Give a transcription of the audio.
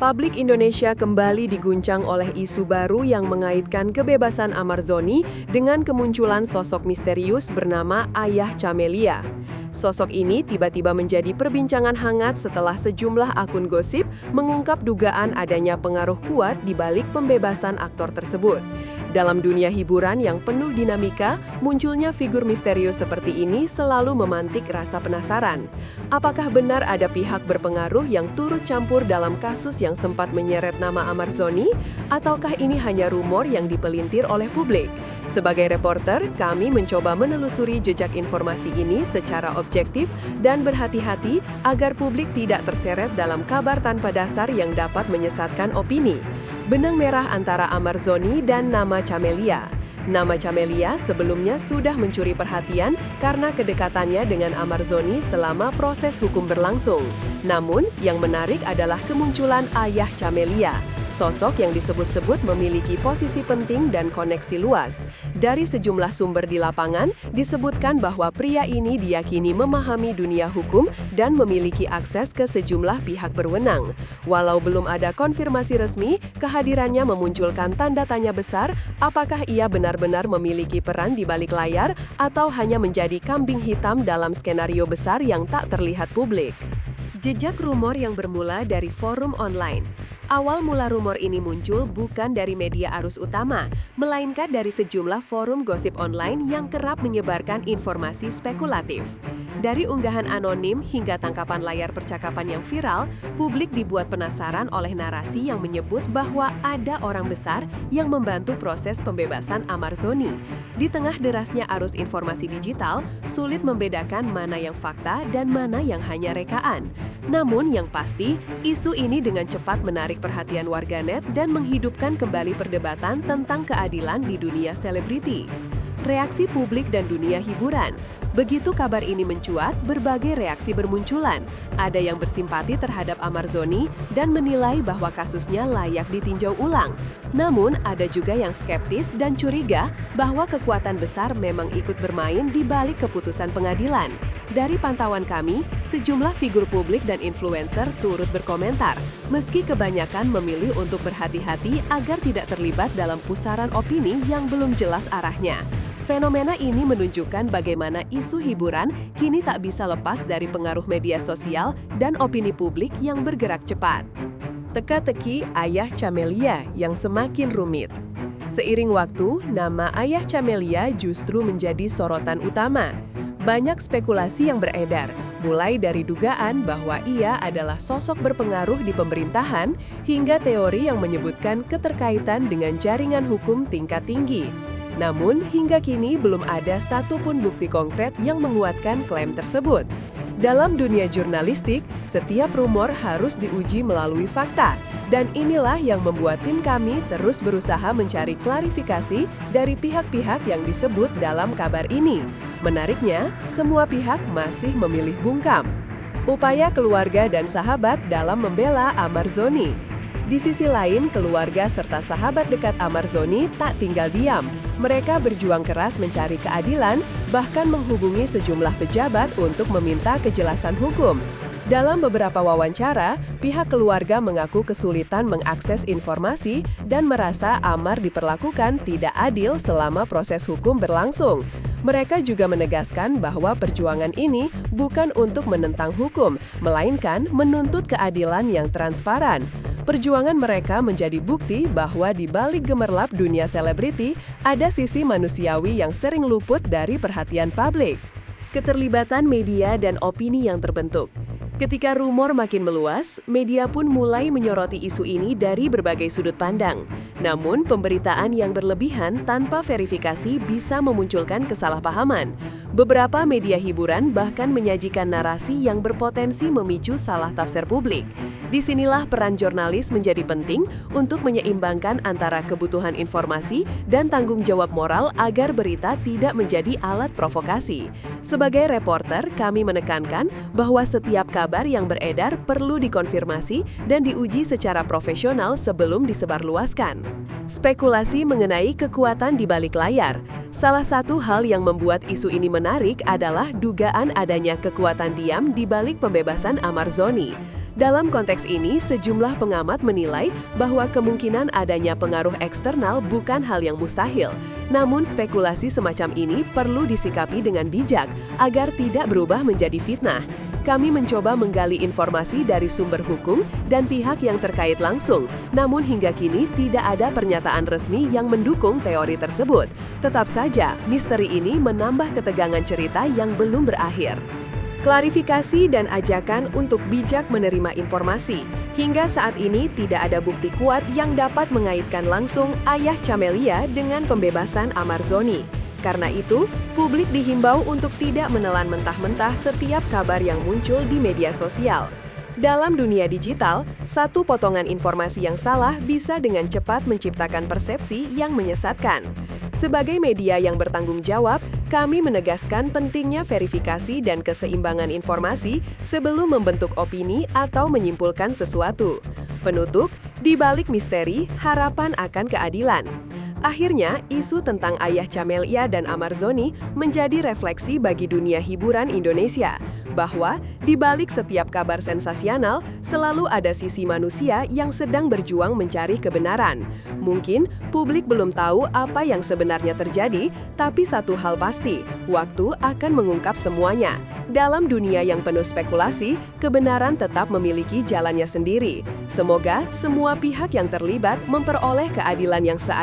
Publik Indonesia kembali diguncang oleh isu baru yang mengaitkan kebebasan Amarzoni dengan kemunculan sosok misterius bernama Ayah Camelia. Sosok ini tiba-tiba menjadi perbincangan hangat setelah sejumlah akun gosip mengungkap dugaan adanya pengaruh kuat di balik pembebasan aktor tersebut. Dalam dunia hiburan yang penuh dinamika, munculnya figur misterius seperti ini selalu memantik rasa penasaran. Apakah benar ada pihak berpengaruh yang turut campur dalam kasus yang sempat menyeret nama Amarzoni? Ataukah ini hanya rumor yang dipelintir oleh publik? Sebagai reporter, kami mencoba menelusuri jejak informasi ini secara objektif dan berhati-hati agar publik tidak terseret dalam kabar tanpa dasar yang dapat menyesatkan opini. Benang merah antara Amarzoni dan nama Camelia. Nama Camelia sebelumnya sudah mencuri perhatian karena kedekatannya dengan Amarzoni selama proses hukum berlangsung. Namun, yang menarik adalah kemunculan Ayah Camelia, sosok yang disebut-sebut memiliki posisi penting dan koneksi luas. Dari sejumlah sumber di lapangan, disebutkan bahwa pria ini diyakini memahami dunia hukum dan memiliki akses ke sejumlah pihak berwenang. Walau belum ada konfirmasi resmi, kehadirannya memunculkan tanda tanya besar, apakah ia benar-benar memiliki peran di balik layar atau hanya menjadi kambing hitam dalam skenario besar yang tak terlihat publik. Jejak rumor yang bermula dari forum online. Awal mula rumor ini muncul bukan dari media arus utama, melainkan dari sejumlah forum gosip online yang kerap menyebarkan informasi spekulatif. Dari unggahan anonim hingga tangkapan layar percakapan yang viral, publik dibuat penasaran oleh narasi yang menyebut bahwa ada orang besar yang membantu proses pembebasan Amarzoni. Di tengah derasnya arus informasi digital, sulit membedakan mana yang fakta dan mana yang hanya rekaan. Namun yang pasti, isu ini dengan cepat menarik perhatian warganet dan menghidupkan kembali perdebatan tentang keadilan di dunia selebriti. Reaksi publik dan dunia hiburan. Begitu kabar ini mencuat, berbagai reaksi bermunculan. Ada yang bersimpati terhadap Amarzoni dan menilai bahwa kasusnya layak ditinjau ulang. Namun, ada juga yang skeptis dan curiga bahwa kekuatan besar memang ikut bermain di balik keputusan pengadilan. Dari pantauan kami, sejumlah figur publik dan influencer turut berkomentar, meski kebanyakan memilih untuk berhati-hati agar tidak terlibat dalam pusaran opini yang belum jelas arahnya. Fenomena ini menunjukkan bagaimana isu hiburan kini tak bisa lepas dari pengaruh media sosial dan opini publik yang bergerak cepat. Teka-teki Ayah Camelia yang semakin rumit. Seiring waktu, nama Ayah Camelia justru menjadi sorotan utama. Banyak spekulasi yang beredar, mulai dari dugaan bahwa ia adalah sosok berpengaruh di pemerintahan hingga teori yang menyebutkan keterkaitan dengan jaringan hukum tingkat tinggi. Namun, hingga kini belum ada satupun bukti konkret yang menguatkan klaim tersebut. Dalam dunia jurnalistik, setiap rumor harus diuji melalui fakta, dan inilah yang membuat tim kami terus berusaha mencari klarifikasi dari pihak-pihak yang disebut dalam kabar ini. Menariknya, semua pihak masih memilih bungkam. Upaya keluarga dan sahabat dalam membela Amarzoni. Di sisi lain, keluarga serta sahabat dekat Amarzoni tak tinggal diam. Mereka berjuang keras mencari keadilan, bahkan menghubungi sejumlah pejabat untuk meminta kejelasan hukum. Dalam beberapa wawancara, pihak keluarga mengaku kesulitan mengakses informasi dan merasa Amar diperlakukan tidak adil selama proses hukum berlangsung. Mereka juga menegaskan bahwa perjuangan ini bukan untuk menentang hukum, melainkan menuntut keadilan yang transparan. Perjuangan mereka menjadi bukti bahwa di balik gemerlap dunia selebriti, ada sisi manusiawi yang sering luput dari perhatian publik. Keterlibatan media dan opini yang terbentuk. Ketika rumor makin meluas, media pun mulai menyoroti isu ini dari berbagai sudut pandang. Namun, pemberitaan yang berlebihan tanpa verifikasi bisa memunculkan kesalahpahaman. Beberapa media hiburan bahkan menyajikan narasi yang berpotensi memicu salah tafsir publik. Disinilah peran jurnalis menjadi penting untuk menyeimbangkan antara kebutuhan informasi dan tanggung jawab moral agar berita tidak menjadi alat provokasi. Sebagai reporter, kami menekankan bahwa setiap kabar yang beredar perlu dikonfirmasi dan diuji secara profesional sebelum disebarluaskan. Spekulasi mengenai kekuatan di balik layar. Salah satu hal yang membuat isu ini menarik adalah dugaan adanya kekuatan diam di balik pembebasan Amarzoni. Dalam konteks ini, sejumlah pengamat menilai bahwa kemungkinan adanya pengaruh eksternal bukan hal yang mustahil. Namun spekulasi semacam ini perlu disikapi dengan bijak agar tidak berubah menjadi fitnah. Kami mencoba menggali informasi dari sumber hukum dan pihak yang terkait langsung, namun hingga kini tidak ada pernyataan resmi yang mendukung teori tersebut. Tetap saja, misteri ini menambah ketegangan cerita yang belum berakhir. Klarifikasi dan ajakan untuk bijak menerima informasi. Hingga saat ini tidak ada bukti kuat yang dapat mengaitkan langsung ayah Camelia dengan pembebasan Amarzoni. Karena itu, publik dihimbau untuk tidak menelan mentah-mentah setiap kabar yang muncul di media sosial. Dalam dunia digital, satu potongan informasi yang salah bisa dengan cepat menciptakan persepsi yang menyesatkan. Sebagai media yang bertanggung jawab, kami menegaskan pentingnya verifikasi dan keseimbangan informasi sebelum membentuk opini atau menyimpulkan sesuatu. Penutup, di balik misteri, harapan akan keadilan. Akhirnya, isu tentang ayah Camelia dan Amarzoni menjadi refleksi bagi dunia hiburan Indonesia, bahwa di balik setiap kabar sensasional selalu ada sisi manusia yang sedang berjuang mencari kebenaran. Mungkin publik belum tahu apa yang sebenarnya terjadi, tapi satu hal pasti, waktu akan mengungkap semuanya. Dalam dunia yang penuh spekulasi, kebenaran tetap memiliki jalannya sendiri. Semoga semua pihak yang terlibat memperoleh keadilan yang seadil